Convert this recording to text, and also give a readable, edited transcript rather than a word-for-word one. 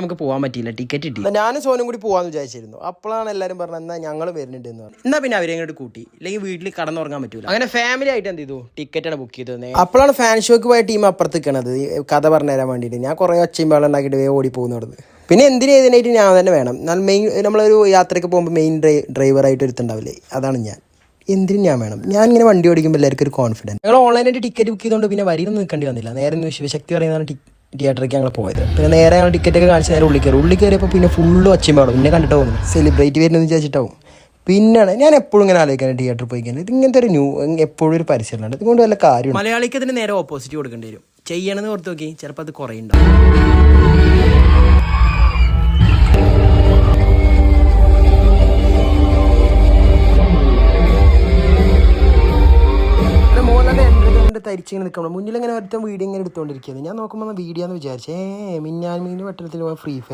നമുക്ക് പോകാൻ പറ്റിയില്ല, ടിക്കറ്റ് കിട്ടി. ഞാനും സോനും കൂടി പോകാമെന്ന് വിചാരിച്ചിരുന്നു. അപ്പോഴാണ് എല്ലാവരും പറഞ്ഞത് എന്നാൽ ഞങ്ങൾ വരുന്നുണ്ട് എന്ന് പറഞ്ഞു. എന്നാൽ പിന്നെ അവരെ അങ്ങോട്ട് കൂട്ടി, അല്ലെങ്കിൽ വീട്ടിൽ കടന്നുറങ്ങാൻ പറ്റൂല. അങ്ങനെ ഫാമിലി ആയിട്ട് എന്ത് ചെയ്തു, ടിക്കറ്റാണ് ബുക്ക് ചെയ്തത്. അപ്പോഴാണ് ഫാൻ ഷോക്ക് പോയ ടീം അപ്പുറത്ത് നിൽക്കണത് കഥ പറഞ്ഞു തരാൻ വേണ്ടിയിട്ട്. ഞാൻ കുറേ ഒച്ചയും വെള്ളം ഉണ്ടാക്കിയിട്ട് ഓടി പോകുന്നത്. പിന്നെ എന്തിനേതിനായിട്ട് ഞാൻ തന്നെ വേണം. എന്നാൽ മെയിൻ നമ്മളൊരു യാത്രയ്ക്ക് പോകുമ്പോൾ മെയിൻ ഡ്രൈവറായിട്ട് ഒരുത്തുണ്ടാവില്ലേ, അതാണ് ഞാൻ. എന്തിനും ഞാൻ വേണം. ഞാൻ ഇങ്ങനെ വണ്ടി ഓടിക്കുമ്പോൾ എല്ലാവർക്കും ഒരു കോൺഫിഡൻസ്. ഞങ്ങൾ ഓൺലൈനായിട്ട് ടിക്കറ്റ് ബുക്ക് ചെയ്തുകൊണ്ട് പിന്നെ വരിയൊന്നും നിൽക്കേണ്ടി വന്നില്ല. നേരെ ശിവശക്തി പറയുന്നതാണ് തിയേറ്ററിലേക്ക് ഞങ്ങൾ പോയത്. പിന്നെ നേരെ ഞങ്ങൾ ടിക്കറ്റൊക്കെ കാണിച്ച് നേരെ ഉള്ളിൽ കയറിയപ്പോൾ പിന്നെ ഫുള്ള് ഒച്ചയും പാടും. പിന്നെ കണ്ടിട്ട് പോകുന്നു സെലിബ്രേറ്റ് വരുന്നതെന്ന് വിചാരിച്ചിട്ടാവും. പിന്നെയാണ് ഞാൻ എപ്പോഴും ഇങ്ങനെ ആലോചിക്കാൻ തിയേറ്ററിൽ പോയി കഴിഞ്ഞാൽ ഇത് ഇങ്ങനത്തെ ഒരു എപ്പോഴും ഒരു പരസ്യമുണ്ട്. ഇതുകൊണ്ട് വല്ല കാര്യം മലയാളിക്ക് അതിന് നേരെ ഓപ്പോസിറ്റ് കൊടുക്കേണ്ടി വരും. ചെയ്യണമെന്ന് ഓർത്ത് നോക്കി, ചിലപ്പോൾ അത് കുറേ ഉണ്ടാവും. തരിച്ചിങ്ങനെ നിൽക്കണം. മുന്നിൽ ഇങ്ങനെ ഒരുത്തം വീഡിയോ ഇങ്ങനെ എടുത്തുകൊണ്ടിരിക്കുന്നത്. ഞാൻ നോക്കുമ്പോൾ വീഡിയോ എന്ന് വിചാരിച്ചേ മിന്നാൻ മീൻ വട്ടത്തിൽ ഫ്രീ ഫയർ